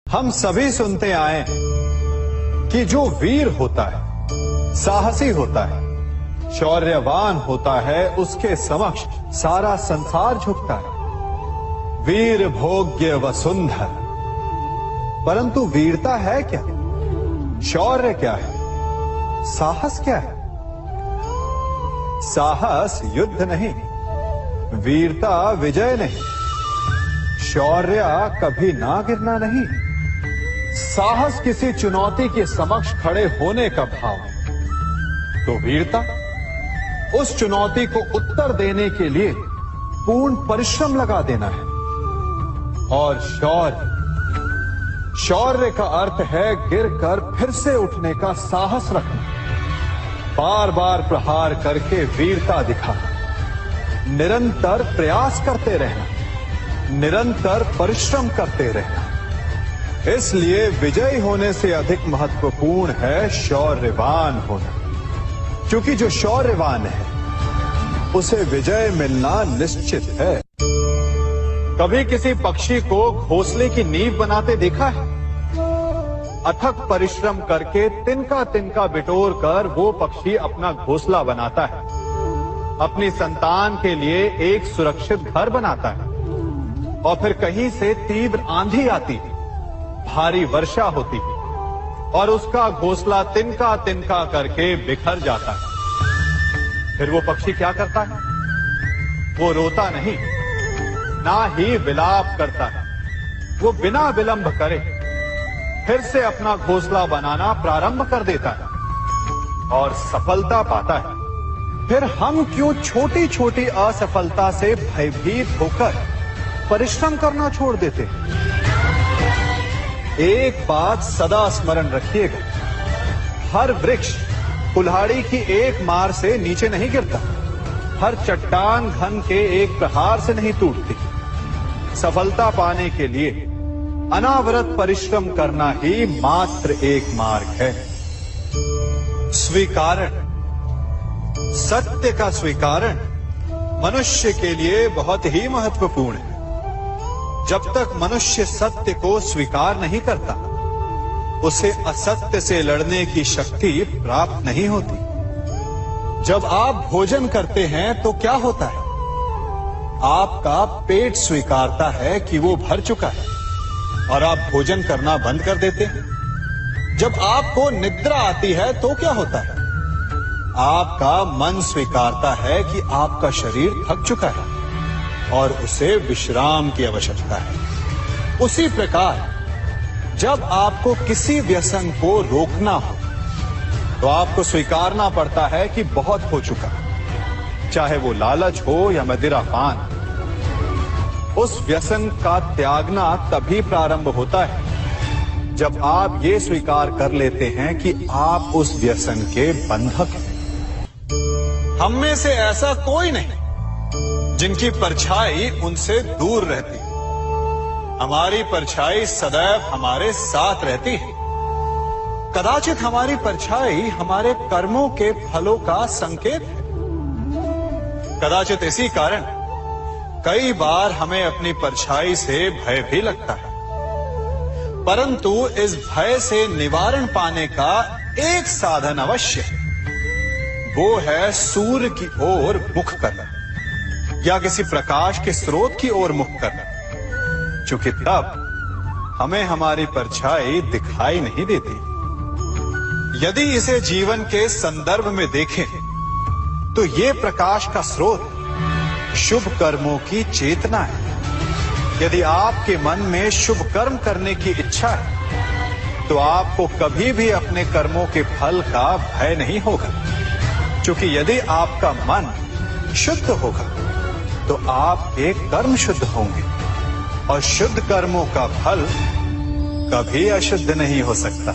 हम सभी सुनते आए कि जो वीर होता है, साहसी होता है, शौर्यवान होता है, उसके समक्ष सारा संसार झुकता है। वीर भोग्य वसुंधर। परंतु वीरता है क्या? शौर्य क्या है? साहस क्या है? साहस युद्ध नहीं, वीरता विजय नहीं, शौर्य कभी ना गिरना नहीं। साहस किसी चुनौती के समक्ष खड़े होने का भाव है, तो वीरता उस चुनौती को उत्तर देने के लिए पूर्ण परिश्रम लगा देना है। और शौर्य का अर्थ है गिरकर फिर से उठने का साहस रखना, बार बार प्रहार करके वीरता दिखाना, निरंतर प्रयास करते रहना, निरंतर परिश्रम करते रहना। इसलिए विजयी होने से अधिक महत्वपूर्ण है शौर्यवान होना, क्योंकि जो शौर्यवान है उसे विजय मिलना निश्चित है। कभी किसी पक्षी को घोंसले की नींव बनाते देखा है? अथक परिश्रम करके तिनका तिनका बिटोर कर वो पक्षी अपना घोंसला बनाता है, अपनी संतान के लिए एक सुरक्षित घर बनाता है। और फिर कहीं से तीव्र आंधी आती है, भारी वर्षा होती है और उसका घोंसला तिनका तिनका करके बिखर जाता है। फिर वो पक्षी क्या करता है? वो रोता नहीं, ना ही विलाप करता है, वो बिना विलंब करे फिर से अपना घोंसला बनाना प्रारंभ कर देता है और सफलता पाता है। फिर हम क्यों छोटी छोटी असफलता से भयभीत होकर परिश्रम करना छोड़ देते हैं? एक बात सदा स्मरण रखिएगा, हर वृक्ष कुल्हाड़ी की एक मार से नीचे नहीं गिरता, हर चट्टान घन के एक प्रहार से नहीं टूटती। सफलता पाने के लिए अनावरत परिश्रम करना ही मात्र एक मार्ग है। स्वीकारण, सत्य का स्वीकारण मनुष्य के लिए बहुत ही महत्वपूर्ण है। जब तक मनुष्य सत्य को स्वीकार नहीं करता, उसे असत्य से लड़ने की शक्ति प्राप्त नहीं होती। जब आप भोजन करते हैं तो क्या होता है? आपका पेट स्वीकारता है कि वो भर चुका है और आप भोजन करना बंद कर देते हैं। जब आपको निद्रा आती है तो क्या होता है? आपका मन स्वीकारता है कि आपका शरीर थक चुका है और उसे विश्राम की आवश्यकता है। उसी प्रकार जब आपको किसी व्यसन को रोकना हो तो आपको स्वीकारना पड़ता है कि बहुत हो चुका, चाहे वो लालच हो या मदिरापान। उस व्यसन का त्यागना तभी प्रारंभ होता है जब आप ये स्वीकार कर लेते हैं कि आप उस व्यसन के बंधक हैं। हम में से ऐसा कोई नहीं जिनकी परछाई उनसे दूर रहती है। हमारी परछाई सदैव हमारे साथ रहती है। कदाचित हमारी परछाई हमारे कर्मों के फलों का संकेत है। कदाचित इसी कारण कई बार हमें अपनी परछाई से भय भी लगता है, परंतु इस भय से निवारण पाने का एक साधन अवश्य है। वो है सूर्य की ओर मुख करना या किसी प्रकाश के स्रोत की ओर मुख करना, क्योंकि तब हमें हमारी परछाई दिखाई नहीं देती। यदि इसे जीवन के संदर्भ में देखें तो ये प्रकाश का स्रोत शुभ कर्मों की चेतना है। यदि आपके मन में शुभ कर्म करने की इच्छा है तो आपको कभी भी अपने कर्मों के फल का भय नहीं होगा, क्योंकि यदि आपका मन शुद्ध होगा तो आपके कर्म शुद्ध होंगे और शुद्ध कर्मों का फल कभी अशुद्ध नहीं हो सकता।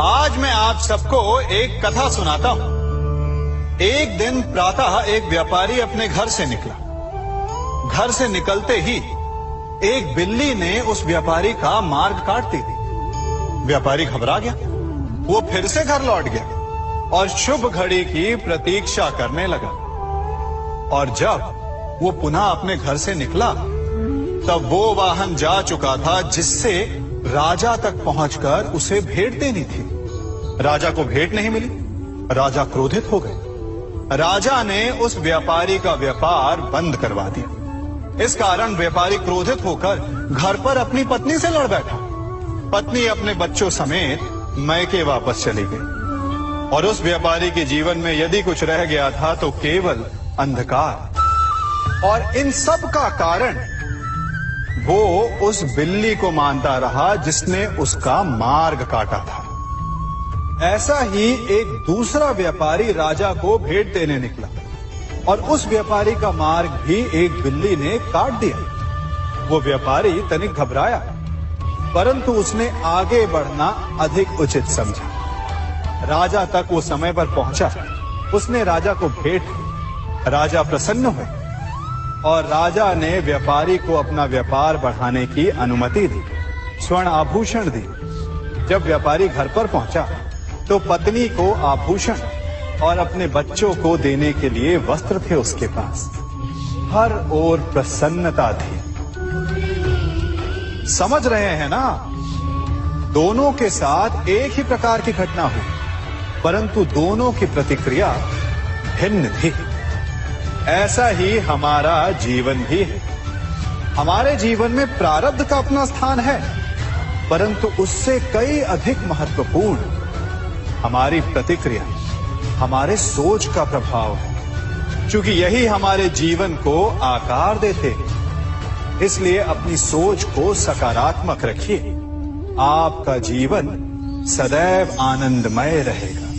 आज मैं आप सबको एक कथा सुनाता हूं। एक दिन प्रातः एक व्यापारी अपने घर से निकला। घर से निकलते ही एक बिल्ली ने उस व्यापारी का मार्ग काट दी। व्यापारी घबरा गया, वो फिर से घर लौट गया और शुभ घड़ी की प्रतीक्षा करने लगा। और जब वो पुनः अपने घर से निकला तब वो वाहन जा चुका था जिससे राजा तक पहुंचकर उसे भेंट देनी थी। राजा को भेंट नहीं मिली। राजा क्रोधित हो गए। राजा ने उस व्यापारी का व्यापार बंद करवा दिया। इस कारण व्यापारी क्रोधित होकर घर पर अपनी पत्नी से लड़ बैठा। पत्नी अपने बच्चों समेत मैके वापस चली गई और उस व्यापारी के जीवन में यदि कुछ रह गया था तो केवल अंधकार। और इन सब का कारण वो उस बिल्ली को मानता रहा जिसने उसका मार्ग काटा था। ऐसा ही एक दूसरा व्यापारी राजा को भेंट देने निकला और उस व्यापारी का मार्ग भी एक बिल्ली ने काट दिया। वो व्यापारी तनिक घबराया, परंतु उसने आगे बढ़ना अधिक उचित समझा। राजा तक वो समय पर पहुंचा। उसने राजा को भेंट दी। राजा प्रसन्न हुए और राजा ने व्यापारी को अपना व्यापार बढ़ाने की अनुमति दी, स्वर्ण आभूषण दी। जब व्यापारी घर पर पहुंचा तो पत्नी को आभूषण और अपने बच्चों को देने के लिए वस्त्र थे उसके पास। हर ओर प्रसन्नता थी। समझ रहे हैं ना? दोनों के साथ एक ही प्रकार की घटना हुई, परंतु दोनों की प्रतिक्रिया भिन्न थी। ऐसा ही हमारा जीवन भी है। हमारे जीवन में प्रारब्ध का अपना स्थान है, परंतु उससे कई अधिक महत्वपूर्ण हमारी प्रतिक्रिया, हमारे सोच का प्रभाव है। क्योंकि यही हमारे जीवन को आकार देते हैं। इसलिए अपनी सोच को सकारात्मक रखिए। आपका जीवन सदैव आनंदमय रहेगा।